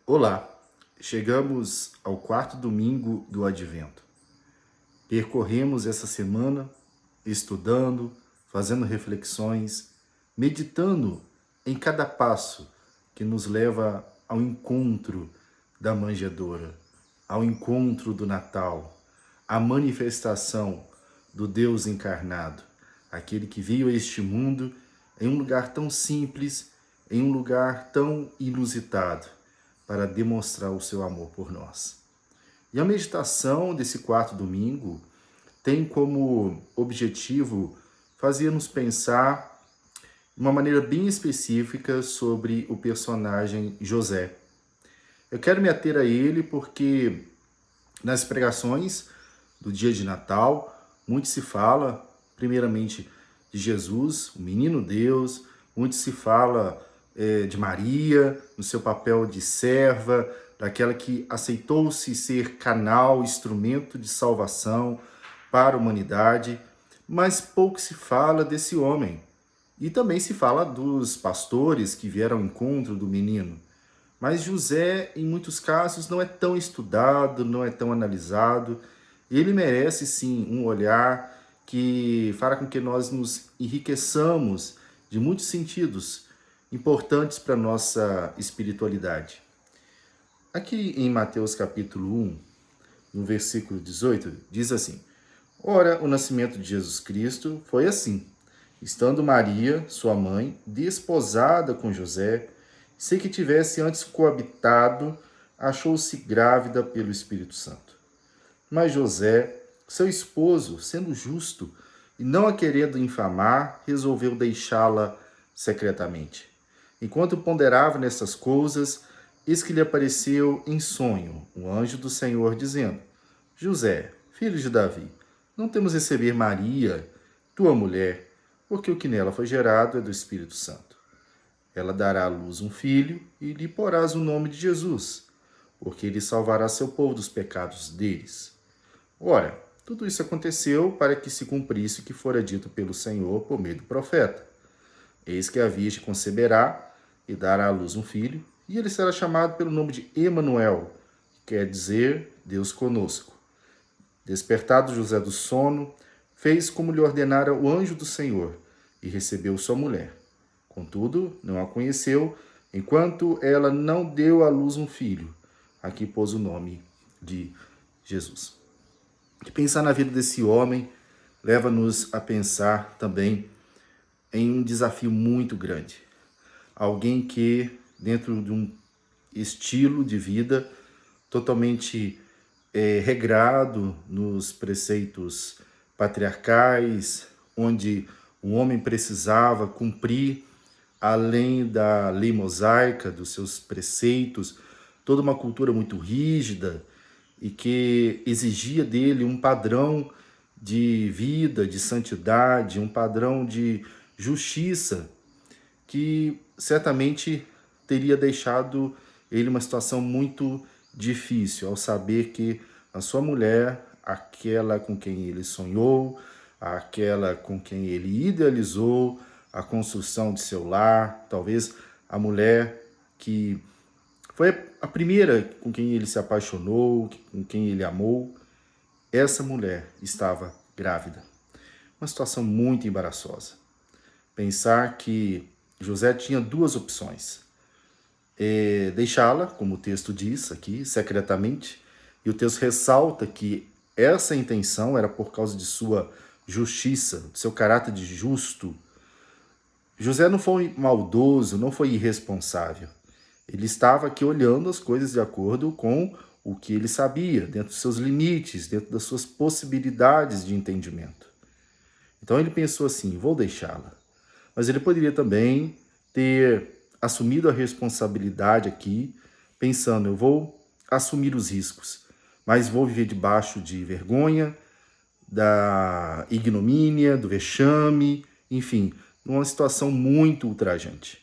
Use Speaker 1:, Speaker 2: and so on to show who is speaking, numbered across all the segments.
Speaker 1: Olá, chegamos ao quarto domingo do Advento. Percorremos essa semana estudando, fazendo reflexões, meditando em cada passo que nos leva ao encontro da manjedoura, ao encontro do Natal, à manifestação do Deus encarnado, aquele que veio a este mundo em um lugar tão simples, em um lugar tão inusitado, para demonstrar o seu amor por nós. E a meditação desse quarto domingo tem como objetivo fazer-nos pensar de uma maneira bem específica sobre o personagem José. Eu quero me ater a ele porque nas pregações do dia de Natal, muito se fala, primeiramente, de Jesus, o menino Deus, muito se fala de Maria, no seu papel de serva, daquela que aceitou-se ser canal, instrumento de salvação para a humanidade, mas pouco se fala desse homem. E também se fala dos pastores que vieram ao encontro do menino. Mas José, em muitos casos, não é tão estudado, não é tão analisado. Ele merece, sim, um olhar que fará com que nós nos enriqueçamos de muitos sentidos importantes para a nossa espiritualidade. Aqui em Mateus capítulo 1, no versículo 18, diz assim: Ora, o nascimento de Jesus Cristo foi assim. Estando Maria, sua mãe, desposada com José, sem que tivesse antes coabitado, achou-se grávida pelo Espírito Santo. Mas José, seu esposo, sendo justo e não a querendo infamar, resolveu deixá-la secretamente. Enquanto ponderava nessas coisas, eis que lhe apareceu em sonho um anjo do Senhor, dizendo: José, filho de Davi, não temos receber Maria, tua mulher, porque o que nela foi gerado é do Espírito Santo. Ela dará à luz um filho e lhe porás o nome de Jesus, porque ele salvará seu povo dos pecados deles. Ora, tudo isso aconteceu para que se cumprisse o que fora dito pelo Senhor por meio do profeta. Eis que a Virgem conceberá e dará à luz um filho, e ele será chamado pelo nome de Emanuel, que quer dizer Deus conosco. Despertado José do sono, fez como lhe ordenara o anjo do Senhor, e recebeu sua mulher. Contudo, não a conheceu, enquanto ela não deu à luz um filho, a que pôs o nome de Jesus. De pensar na vida desse homem leva-nos a pensar também em um desafio muito grande. Alguém que, dentro de um estilo de vida totalmente regrado nos preceitos patriarcais, onde o homem precisava cumprir, além da lei mosaica, dos seus preceitos, toda uma cultura muito rígida e que exigia dele um padrão de vida, de santidade, um padrão de justiça, que certamente teria deixado ele uma situação muito difícil ao saber que a sua mulher, aquela com quem ele sonhou, aquela com quem ele idealizou a construção de seu lar, talvez a mulher que foi a primeira com quem ele se apaixonou, com quem ele amou, essa mulher estava grávida. Uma situação muito embaraçosa. Pensar que José tinha duas opções: deixá-la, como o texto diz aqui, secretamente, e o texto ressalta que essa intenção era por causa de sua justiça, do seu caráter de justo. José não foi maldoso, não foi irresponsável. Ele estava aqui olhando as coisas de acordo com o que ele sabia, dentro dos seus limites, dentro das suas possibilidades de entendimento. Então ele pensou assim: vou deixá-la. Mas ele poderia também ter assumido a responsabilidade aqui, pensando: eu vou assumir os riscos, mas vou viver debaixo de vergonha, da ignomínia, do vexame, enfim, numa situação muito ultrajante.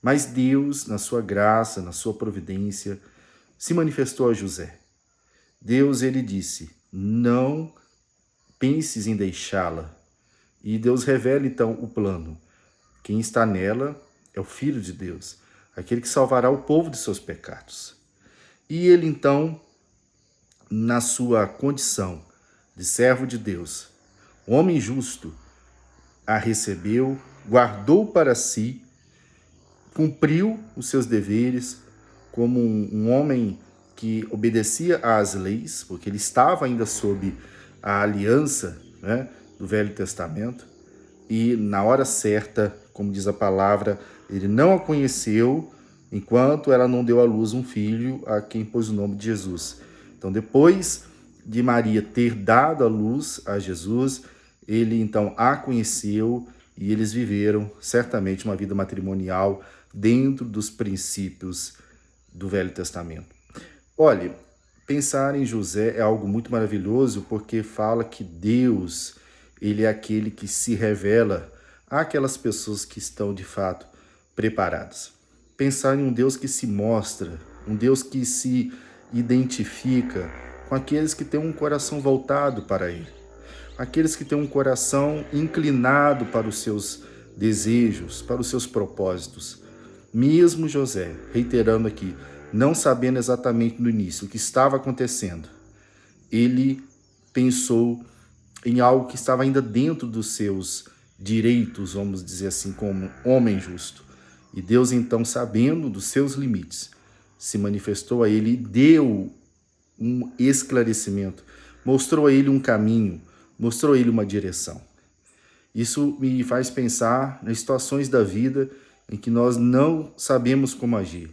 Speaker 1: Mas Deus, na sua graça, na sua providência, se manifestou a José. Deus, ele disse: não penses em deixá-la. E Deus revela então o plano. Quem está nela é o Filho de Deus. aquele que salvará o povo de seus pecados. E ele então, na sua condição de servo de Deus, homem justo, a recebeu, guardou para si, cumpriu os seus deveres como um homem que obedecia às leis, porque ele estava ainda sob a aliança, né, do Velho Testamento, e na hora certa, como diz a palavra, ele não a conheceu enquanto ela não deu à luz um filho a quem pôs o nome de Jesus. Então, depois de Maria ter dado à luz a Jesus, ele então a conheceu e eles viveram certamente uma vida matrimonial dentro dos princípios do Velho Testamento. Olha, pensar em José é algo muito maravilhoso porque fala que Deus, ele é aquele que se revela àquelas pessoas que estão de fato preparadas. Pensar em um Deus que se mostra, um Deus que se identifica com aqueles que têm um coração voltado para ele, aqueles que têm um coração inclinado para os seus desejos, para os seus propósitos. Mesmo José, reiterando aqui, não sabendo exatamente no início o que estava acontecendo, ele pensou em algo que estava ainda dentro dos seus direitos, vamos dizer assim, como homem justo. E Deus, então, sabendo dos seus limites, se manifestou a ele e deu um esclarecimento, mostrou a ele um caminho, mostrou a ele uma direção. Isso me faz pensar nas situações da vida em que nós não sabemos como agir.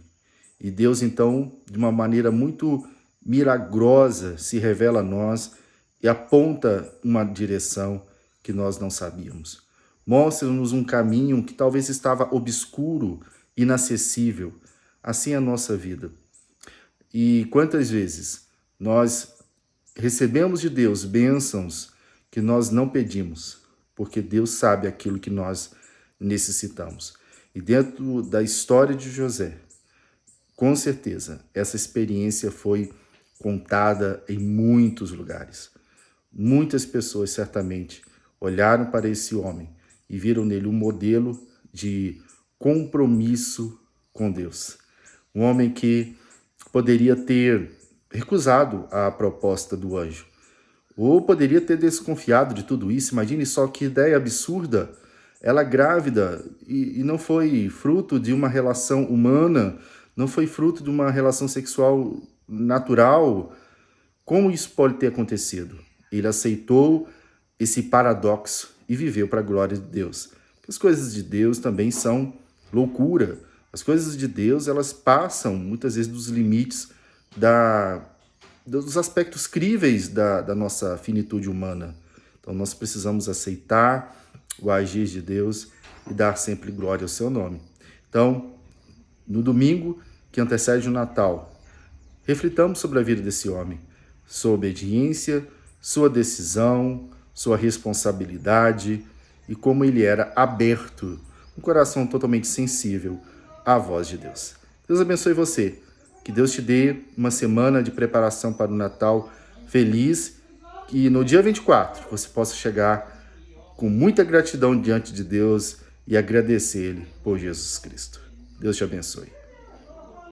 Speaker 1: E Deus, então, de uma maneira muito milagrosa, se revela a nós e aponta uma direção que nós não sabíamos. Mostra-nos um caminho que talvez estava obscuro, inacessível. Assim é a nossa vida. E quantas vezes nós recebemos de Deus bênçãos que nós não pedimos, porque Deus sabe aquilo que nós necessitamos. E dentro da história de José, com certeza, essa experiência foi contada em muitos lugares. Muitas pessoas, certamente, olharam para esse homem e viram nele um modelo de compromisso com Deus. Um homem que poderia ter recusado a proposta do anjo, ou poderia ter desconfiado de tudo isso. Imagine só que ideia absurda. Ela grávida e não foi fruto de uma relação humana, não foi fruto de uma relação sexual natural. Como isso pode ter acontecido? Ele aceitou esse paradoxo e viveu para a glória de Deus. As coisas de Deus também são loucura. As coisas de Deus, elas passam muitas vezes dos limites dos aspectos críveis da nossa finitude humana. Então nós precisamos aceitar o agir de Deus e dar sempre glória ao seu nome. Então, no domingo que antecede o Natal, reflitamos sobre a vida desse homem, sua obediência, sua decisão, sua responsabilidade e como ele era aberto, um coração totalmente sensível à voz de Deus. Deus abençoe você. Que Deus te dê uma semana de preparação para o Natal feliz e no dia 24 você possa chegar com muita gratidão diante de Deus e agradecer Ele por Jesus Cristo. Deus te abençoe.